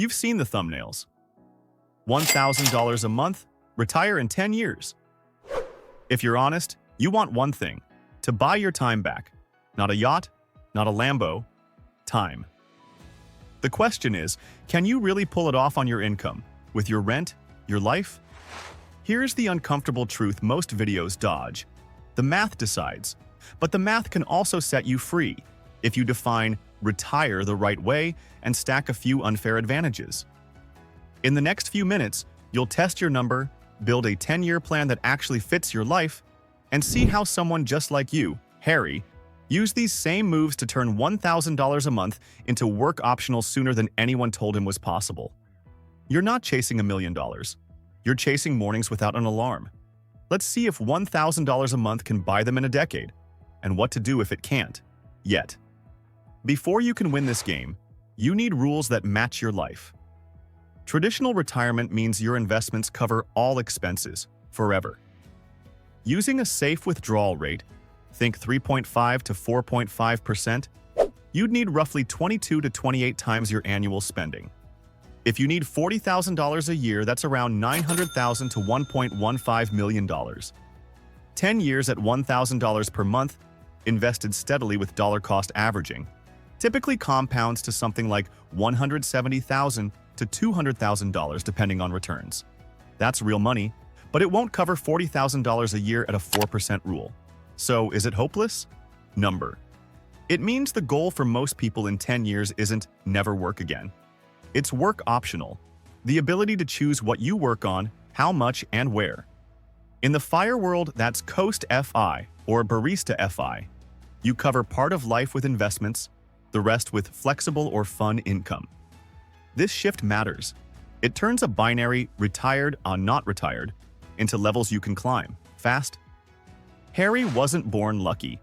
You've seen the thumbnails. $1,000 a month, retire in 10 years. If you're honest, you want one thing: to buy your time back. Not a yacht, not a Lambo, time. The question is, can you really pull it off on your income, with your rent, your life? Here's the uncomfortable truth most videos dodge. The math decides, but the math can also set you free if you define retire the right way and stack a few unfair advantages. In the next few minutes, you'll test your number, build a 10-year plan that actually fits your life, and see how someone just like you, Harry, used these same moves to turn $1,000 a month into work optional sooner than anyone told him was possible. You're not chasing $1 million. You're chasing mornings without an alarm. Let's see if $1,000 a month can buy them in a decade, and what to do if it can't, yet. Before you can win this game, you need rules that match your life. Traditional retirement means your investments cover all expenses, forever. Using a safe withdrawal rate, think 3.5 to 4.5%, you'd need roughly 22 to 28 times your annual spending. If you need $40,000 a year, that's around $900,000 to $1.15 million. 10 years at $1,000 per month, invested steadily with dollar cost averaging, typically compounds to something like $170,000 to $200,000 depending on returns. That's real money, but it won't cover $40,000 a year at a 4% rule. So is it hopeless? Number. It means the goal for most people in 10 years isn't never work again. It's work optional, the ability to choose what you work on, how much, and where. In the FIRE world, that's Coast FI or Barista FI. You cover part of life with investments, the rest with flexible or fun income. This shift matters. It turns a binary retired on not retired into levels you can climb, fast. Harry wasn't born lucky.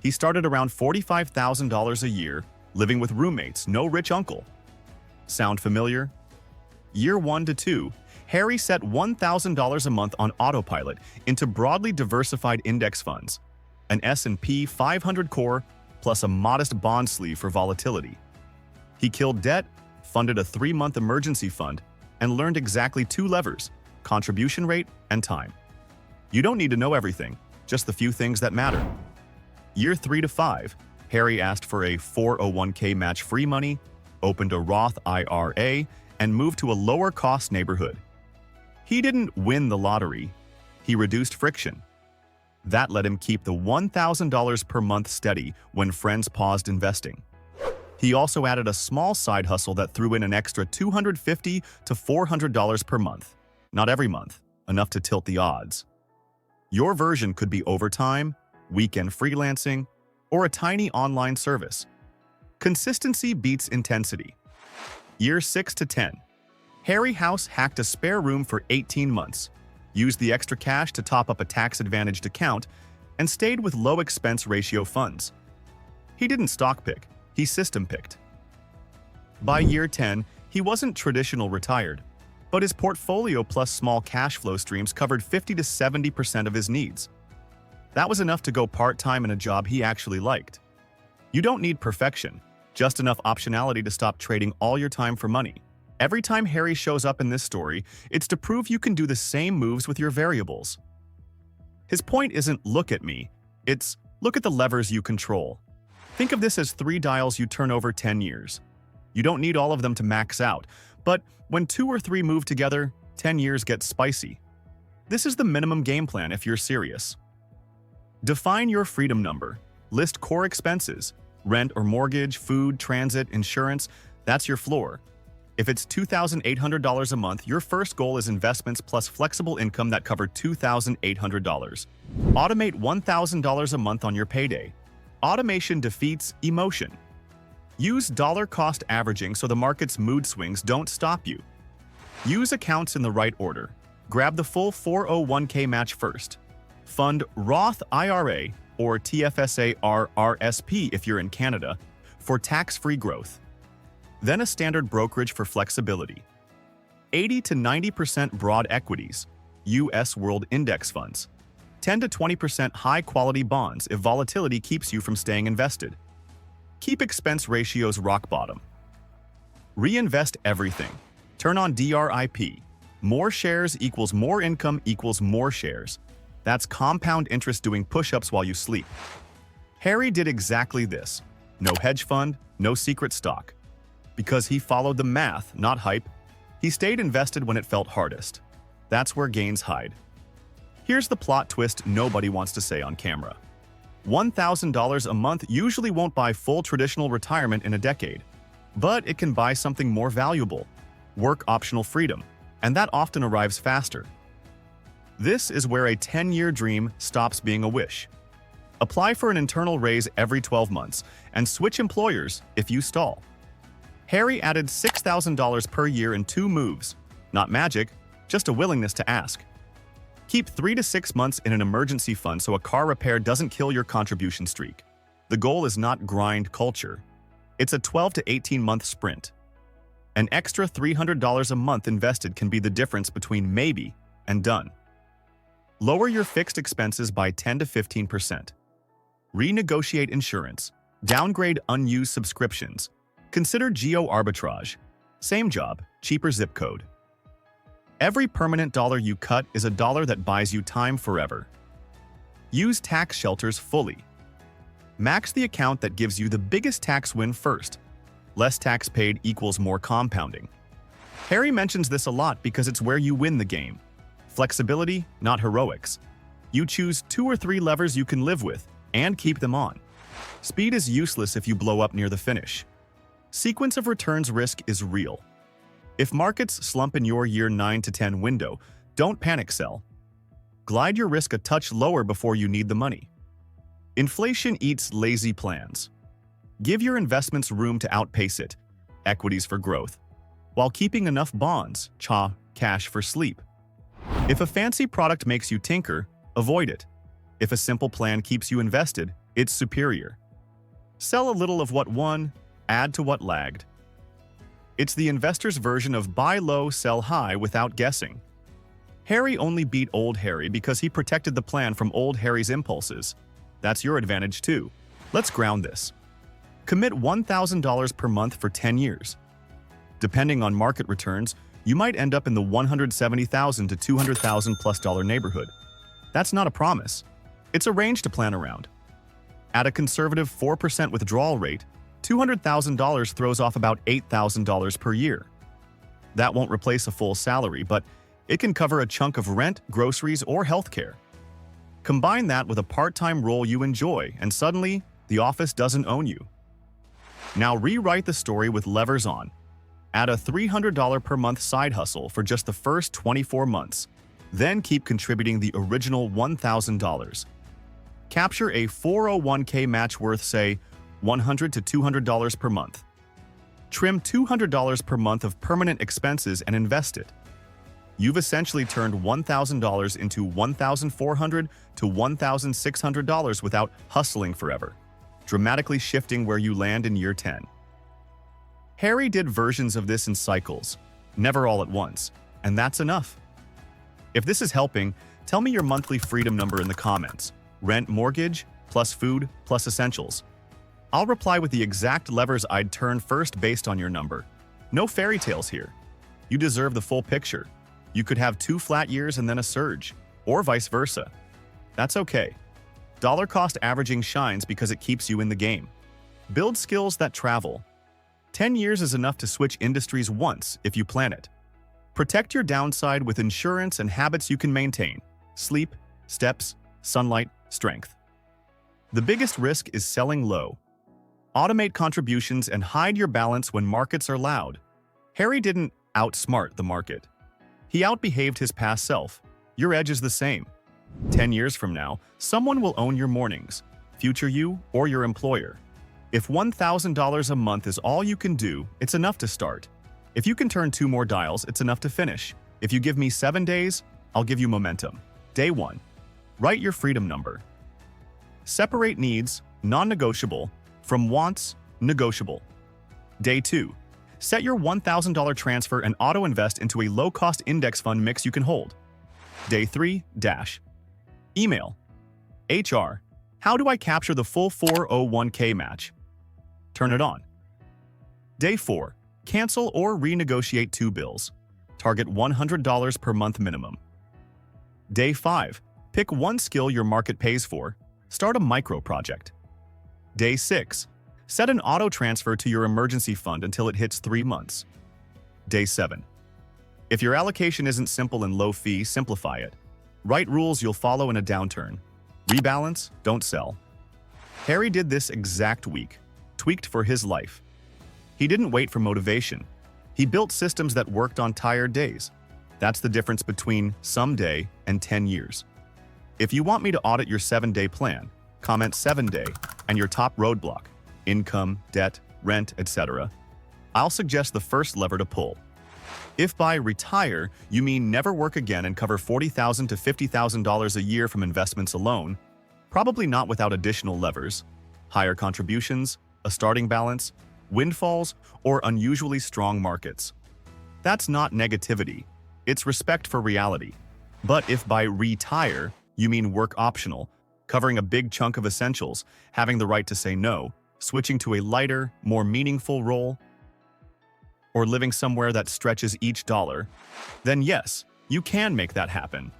He started around $45,000 a year, living with roommates, no rich uncle. Sound familiar? Year 1 to 2, Harry set $1,000 a month on autopilot into broadly diversified index funds, an S&P 500 core plus a modest bond sleeve for volatility. He killed debt, funded a 3-month emergency fund, and learned exactly 2 levers: contribution rate and time. You don't need to know everything, just the few things that matter. Year 3 to 5, Harry asked for a 401k match free money, opened a Roth IRA, and moved to a lower-cost neighborhood. He didn't win the lottery. He reduced friction. That let him keep the $1,000 per month steady when friends paused investing. He also added a small side hustle that threw in an extra $250 to $400 per month. Not every month, enough to tilt the odds. Your version could be overtime, weekend freelancing, or a tiny online service. Consistency beats intensity. Year 6 to 10. Harry House hacked a spare room for 18 months, used the extra cash to top up a tax-advantaged account, and stayed with low expense ratio funds. He didn't stock pick, he system picked. By year 10, he wasn't traditional retired, but his portfolio plus small cash flow streams covered 50 to 70% of his needs. That was enough to go part-time in a job he actually liked. You don't need perfection, just enough optionality to stop trading all your time for money. Every time Harry shows up in this story, it's to prove you can do the same moves with your variables. His point isn't look at me, it's look at the levers you control. Think of this as 3 dials you turn over 10 years. You don't need all of them to max out, but when 2 or 3 move together, 10 years gets spicy. This is the minimum game plan if you're serious. Define your freedom number. List core expenses, rent or mortgage, food, transit, insurance. That's your floor. If it's $2,800 a month, your first goal is investments plus flexible income that cover $2,800. Automate $1,000 a month on your payday. Automation defeats emotion. Use dollar cost averaging so the market's mood swings don't stop you. Use accounts in the right order. Grab the full 401k match first. Fund Roth IRA or TFSA RRSP if you're in Canada for tax-free growth. Then a standard brokerage for flexibility. 80 to 90% broad equities, U.S. World Index funds. 10 to 20% high-quality bonds if volatility keeps you from staying invested. Keep expense ratios rock bottom. Reinvest everything. Turn on DRIP. More shares equals more income equals more shares. That's compound interest doing push-ups while you sleep. Harry did exactly this. No hedge fund, no secret stock. Because he followed the math, not hype, he stayed invested when it felt hardest. That's where gains hide. Here's the plot twist nobody wants to say on camera. $1,000 a month usually won't buy full traditional retirement in a decade, but it can buy something more valuable, work-optional freedom, and that often arrives faster. This is where a 10-year dream stops being a wish. Apply for an internal raise every 12 months and switch employers if you stall. Harry added $6,000 per year in 2 moves. Not magic, just a willingness to ask. Keep 3 to 6 months in an emergency fund so a car repair doesn't kill your contribution streak. The goal is not grind culture. It's a 12 to 18-month sprint. An extra $300 a month invested can be the difference between maybe and done. Lower your fixed expenses by 10 to 15%. Renegotiate insurance. Downgrade unused subscriptions. Consider geo arbitrage. Same job, cheaper zip code. Every permanent dollar you cut is a dollar that buys you time forever. Use tax shelters fully. Max the account that gives you the biggest tax win first. Less tax paid equals more compounding. Harry mentions this a lot because it's where you win the game. Flexibility, not heroics. You choose 2 or 3 levers you can live with and keep them on. Speed is useless if you blow up near the finish. Sequence of returns risk is real. If markets slump in your year 9 to 10 window, don't panic sell. Glide your risk a touch lower before you need the money. Inflation eats lazy plans. Give your investments room to outpace it, equities for growth, while keeping enough bonds, cash for sleep. If a fancy product makes you tinker, avoid it. If a simple plan keeps you invested, it's superior. Sell a little of what won, add to what lagged. It's the investor's version of buy low, sell high without guessing. Harry only beat old Harry because he protected the plan from old Harry's impulses. That's your advantage too. Let's ground this. Commit $1,000 per month for 10 years. Depending on market returns, you might end up in the $170,000 to $200,000+ neighborhood. That's not a promise. It's a range to plan around. At a conservative 4% withdrawal rate, $200,000 throws off about $8,000 per year. That won't replace a full salary, but it can cover a chunk of rent, groceries, or healthcare. Combine that with a part-time role you enjoy, and suddenly, the office doesn't own you. Now rewrite the story with levers on. Add a $300 per month side hustle for just the first 24 months. Then keep contributing the original $1,000. Capture a 401k match worth, say, $100 to $200 per month. Trim $200 per month of permanent expenses and invest it. You've essentially turned $1,000 into $1,400 to $1,600 without hustling forever, dramatically shifting where you land in year 10. Harry did versions of this in cycles, never all at once, and that's enough. If this is helping, tell me your monthly freedom number in the comments. Rent, mortgage, plus food, plus essentials. I'll reply with the exact levers I'd turn first based on your number. No fairy tales here. You deserve the full picture. You could have 2 flat years and then a surge, or vice versa. That's okay. Dollar cost averaging shines because it keeps you in the game. Build skills that travel. 10 years is enough to switch industries once if you plan it. Protect your downside with insurance and habits you can maintain. Sleep, steps, sunlight, strength. The biggest risk is selling low. Automate contributions and hide your balance when markets are loud. Harry didn't outsmart the market. He outbehaved his past self. Your edge is the same. 10 years from now, someone will own your mornings, future you, or your employer. If $1,000 a month is all you can do, it's enough to start. If you can turn 2 more dials, it's enough to finish. If you give me 7 days, I'll give you momentum. Day 1. Write your freedom number. Separate needs, non-negotiable, from wants, negotiable. Day 2. Set your $1,000 transfer and auto-invest into a low-cost index fund mix you can hold. Day 3. Email. HR. How do I capture the full 401k match? Turn it on. Day 4. Cancel or renegotiate 2 bills. Target $100 per month minimum. Day 5. Pick one skill your market pays for. Start a micro project. Day 6. Set an auto transfer to your emergency fund until it hits 3 months. Day 7. If your allocation isn't simple and low fee, simplify it. Write rules you'll follow in a downturn. Rebalance, don't sell. Harry did this exact week, tweaked for his life. He didn't wait for motivation. He built systems that worked on tired days. That's the difference between someday and 10 years. If you want me to audit your 7-day plan, comment 7-day and your top roadblock, income, debt, rent, etc. I'll suggest the first lever to pull. If by retire, you mean never work again and cover $40,000 to $50,000 a year from investments alone, probably not without additional levers, higher contributions, a starting balance, windfalls, or unusually strong markets. That's not negativity, it's respect for reality. But if by retire, you mean work optional, covering a big chunk of essentials, having the right to say no, switching to a lighter, more meaningful role, or living somewhere that stretches each dollar, then yes, you can make that happen.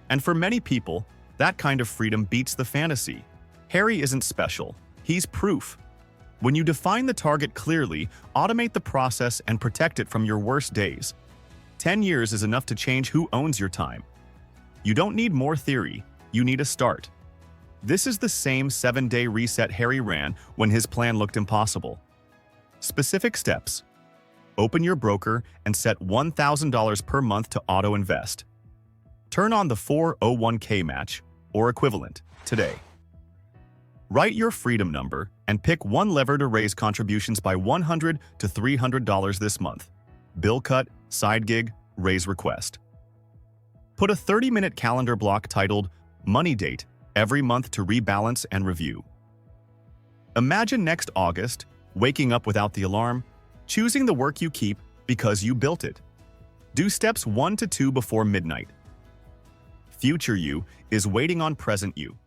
And for many people, that kind of freedom beats the fantasy. Harry isn't special, he's proof. When you define the target clearly, automate the process and protect it from your worst days. 10 years is enough to change who owns your time. You don't need more theory, you need a start. This is the same 7-day reset Harry ran when his plan looked impossible. Specific steps. Open your broker and set $1,000 per month to auto-invest. Turn on the 401k match, or equivalent, today. Write your freedom number and pick one lever to raise contributions by $100 to $300 this month. Bill cut, side gig, raise request. Put a 30-minute calendar block titled Money Date every month to rebalance and review. Imagine next August, waking up without the alarm, choosing the work you keep because you built it. Do steps 1 to 2 before midnight. Future you is waiting on present you.